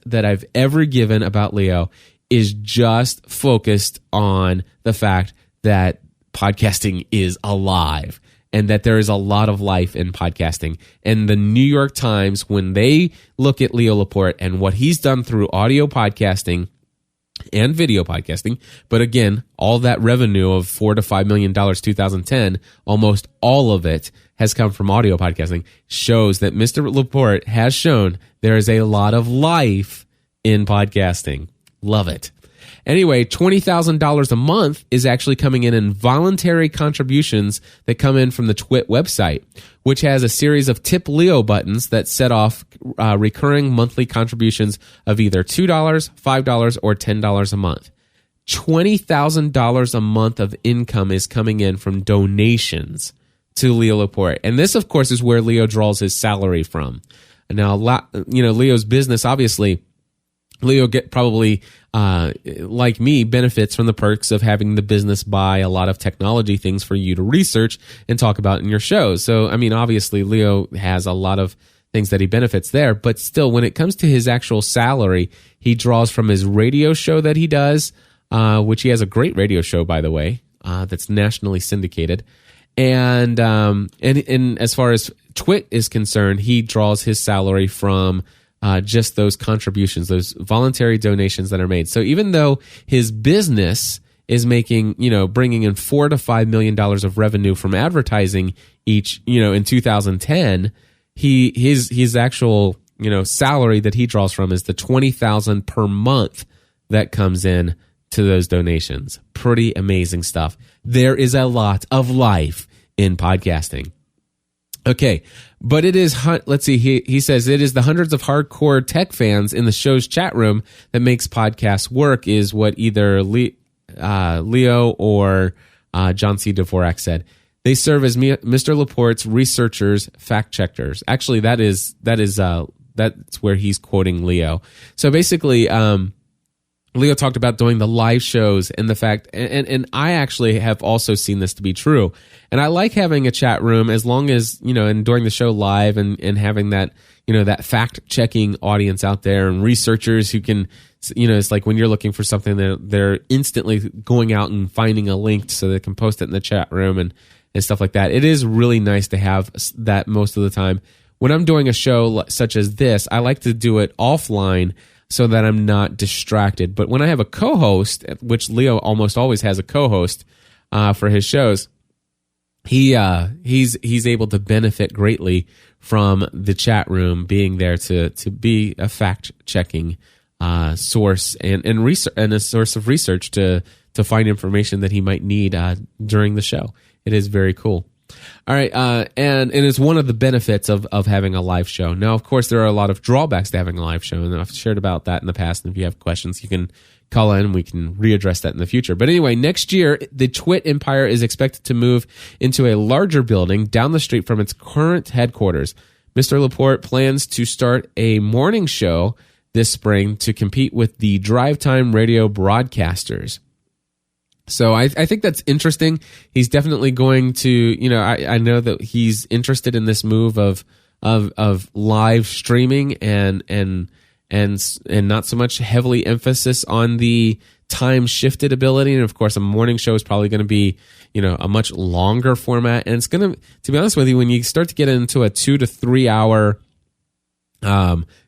that I've ever given about Leo is just focused on the fact that podcasting is alive and that there is a lot of life in podcasting. And the New York Times, when they look at Leo Laporte and what he's done through audio podcasting and video podcasting, but again, all that revenue of $4 to $5 million 2010, almost all of it has come from audio podcasting, shows that Mr. Laporte has shown there is a lot of life in podcasting. Love it. Anyway, $20,000 a month is actually coming in voluntary contributions that come in from the Twit website, which has a series of Tip Leo buttons that set off recurring monthly contributions of either $2, $5, or $10 a month. $20,000 a month of income is coming in from donations to Leo Laporte. And this, of course, is where Leo draws his salary from. Now, Leo's business, obviously, Leo probably like me, benefits from the perks of having the business buy a lot of technology things for you to research and talk about in your shows. So, I mean, obviously, Leo has a lot of things that he benefits there, but still, when it comes to his actual salary, he draws from his radio show that he does, which he has a great radio show, by the way, that's nationally syndicated. And as far as Twit is concerned, he draws his salary from just those contributions, those voluntary donations that are made. So even though his business is making, bringing in $4 to $5 million of revenue from advertising each, in 2010, his actual, salary that he draws from is the $20,000 per month that comes in to those donations. Pretty amazing stuff. There is a lot of life in podcasting. Okay, but it is, let's see, he says, it is the hundreds of hardcore tech fans in the show's chat room that makes podcasts work, is what either Leo or John C. Dvorak said. They serve as Mr. Laporte's researchers, fact checkers. Actually, that's where he's quoting Leo. So basically, Leo talked about doing the live shows and the fact, and I actually have also seen this to be true. And I like having a chat room as long as, and during the show live and having that, that fact checking audience out there and researchers who can, it's like when you're looking for something, they're instantly going out and finding a link so they can post it in the chat room and stuff like that. It is really nice to have that most of the time. When I'm doing a show such as this, I like to do it offline so that I'm not distracted. But when I have a co-host, which Leo almost always has a co-host for his shows, he's able to benefit greatly from the chat room being there to be a fact-checking source and a source of research to find information that he might need during the show. It is very cool. All right, and it's one of the benefits of having a live show. Now, of course, there are a lot of drawbacks to having a live show, and I've shared about that in the past, and if you have questions, you can call in and we can readdress that in the future. But anyway, next year, the Twit Empire is expected to move into a larger building down the street from its current headquarters. Mr. Laporte plans to start a morning show this spring to compete with the drive time radio broadcasters. So I think that's interesting. He's definitely going to, I know that he's interested in this move of live streaming and not so much heavily emphasis on the time shifted ability. And of course, a morning show is probably going to be, a much longer format. And it's going to be honest with you, when you start to get into a 2 to 3 hour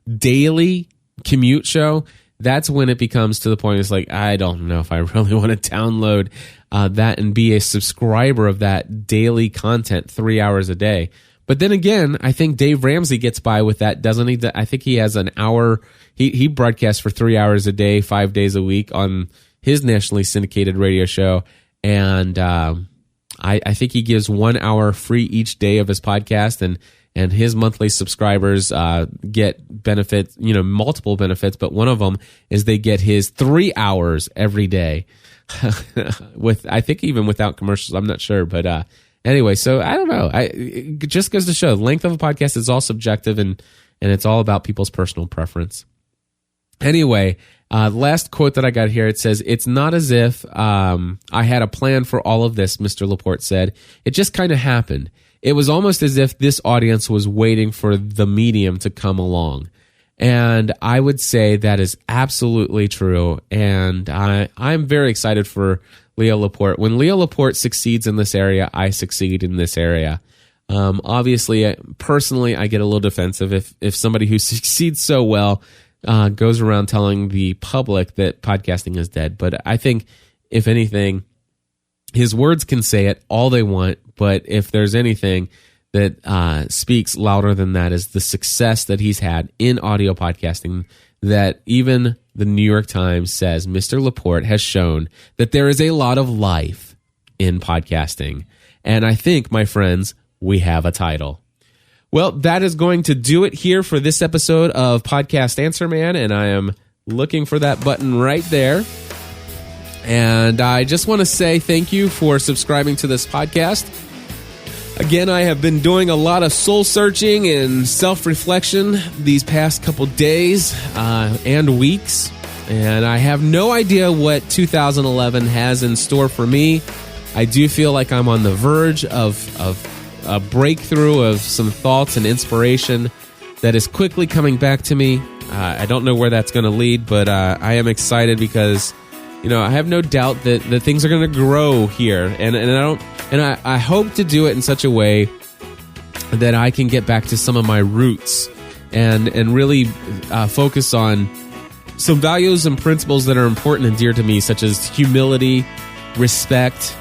daily commute show, that's when it becomes to the point it's like, I don't know if I really want to download that and be a subscriber of that daily content 3 hours a day. But then again, I think Dave Ramsey gets by with that, doesn't he? I think he has an hour. He broadcasts for 3 hours a day, 5 days a week on his nationally syndicated radio show. And I think he gives 1 hour free each day of his podcast, and his monthly subscribers get benefits, multiple benefits, but one of them is they get his 3 hours every day with, I think even without commercials. I'm not sure, but anyway, so I don't know. It just goes to show length of a podcast is all subjective and it's all about people's personal preference. Anyway, last quote that I got here, it says, "It's not as if I had a plan for all of this," Mr. Laporte said. "It just kind of happened. It was almost as if this audience was waiting for the medium to come along." And I would say that is absolutely true. And I'm very excited for Leo Laporte. When Leo Laporte succeeds in this area, I succeed in this area. Obviously, personally, I get a little defensive if somebody who succeeds so well goes around telling the public that podcasting is dead. But I think, if anything, his words can say it all they want, but if there's anything that speaks louder than that is the success that he's had in audio podcasting, that even the New York Times says Mr. Laporte has shown that there is a lot of life in podcasting. And I think, my friends, we have a title. Well, that is going to do it here for this episode of Podcast Answer Man, and I am looking for that button right there. And I just want to say thank you for subscribing to this podcast. Again, I have been doing a lot of soul searching and self-reflection these past couple days and weeks. and I have no idea what 2011 has in store for me. I do feel like I'm on the verge of a breakthrough of some thoughts and inspiration that is quickly coming back to me. I don't know where that's going to lead, but I am excited because, I have no doubt that things are going to grow here, and I hope to do it in such a way that I can get back to some of my roots and really focus on some values and principles that are important and dear to me, such as humility, respect,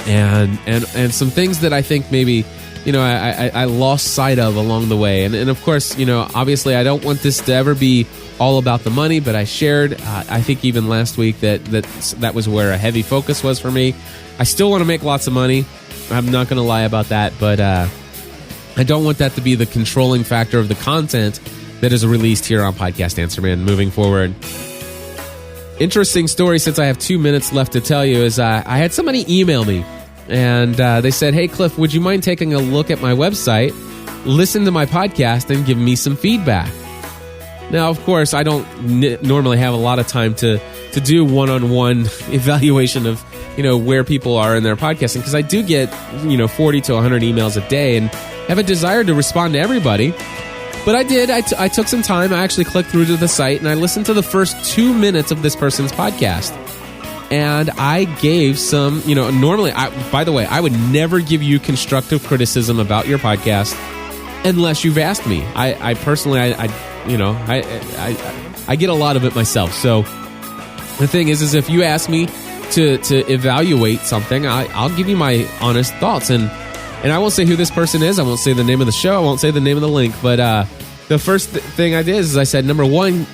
and some things that I think maybe I lost sight of along the way. And of course, obviously I don't want this to ever be all about the money, but I shared, I think even last week, that was where a heavy focus was for me. I still want to make lots of money. I'm not going to lie about that, but I don't want that to be the controlling factor of the content that is released here on Podcast Answer Man moving forward. Interesting story, since I have 2 minutes left to tell you, is I had somebody email me, and they said, "Hey, Cliff, would you mind taking a look at my website, listen to my podcast, and give me some feedback?" Now, of course, I don't normally have a lot of time to do one-on-one evaluation of where people are in their podcasting, because I do get 40 to 100 emails a day and have a desire to respond to everybody. But I did. I took some time. I actually clicked through to the site and I listened to the first 2 minutes of this person's podcast. And I gave some, normally, by the way, I would never give you constructive criticism about your podcast unless you've asked me. I personally, I get a lot of it myself. So the thing is if you ask me to evaluate something, I'll give you my honest thoughts. And I won't say who this person is. I won't say the name of the show. I won't say the name of the link. But the first thing I did is I said, number one,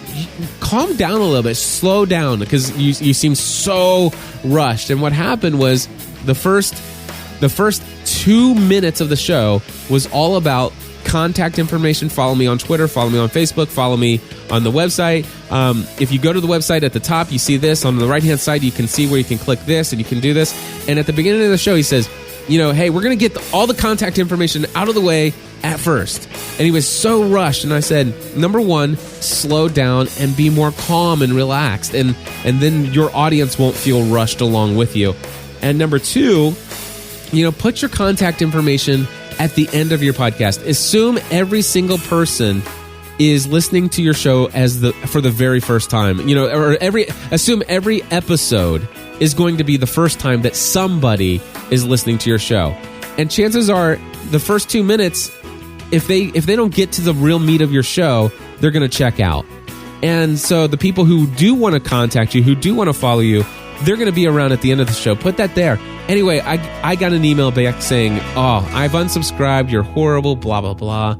calm down a little bit. Slow down, because you seem so rushed. And what happened was the first 2 minutes of the show was all about contact information. Follow me on Twitter. Follow me on Facebook. Follow me on the website. If you go to the website, at the top, you see this. On the right-hand side, you can see where you can click this and you can do this. And at the beginning of the show, he says, hey, we're going to get all the contact information out of the way at first. And he was so rushed. And I said, number one, slow down and be more calm and relaxed. And then your audience won't feel rushed along with you. And number two, put your contact information at the end of your podcast. Assume every single person is listening to your show for the very first time. Assume every episode is going to be the first time that somebody is listening to your show. And chances are, the first 2 minutes, if they don't get to the real meat of your show, they're going to check out. And so the people who do want to contact you, who do want to follow you, they're going to be around at the end of the show. Put that there. Anyway, I got an email back saying, "Oh, I've unsubscribed. You're horrible, blah, blah, blah."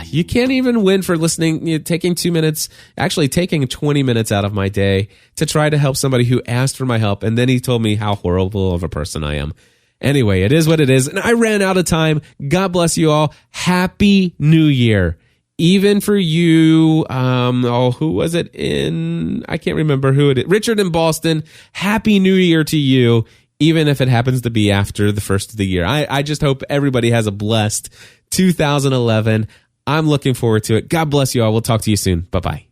You can't even win for listening, taking 2 minutes, actually taking 20 minutes out of my day to try to help somebody who asked for my help. And then he told me how horrible of a person I am. Anyway, it is what it is. And I ran out of time. God bless you all. Happy New Year. Even for you, who was it I can't remember who it is. Richard in Boston. Happy New Year to you, even if it happens to be after the first of the year. I just hope everybody has a blessed 2011. I'm looking forward to it. God bless you all. We'll talk to you soon. Bye-bye.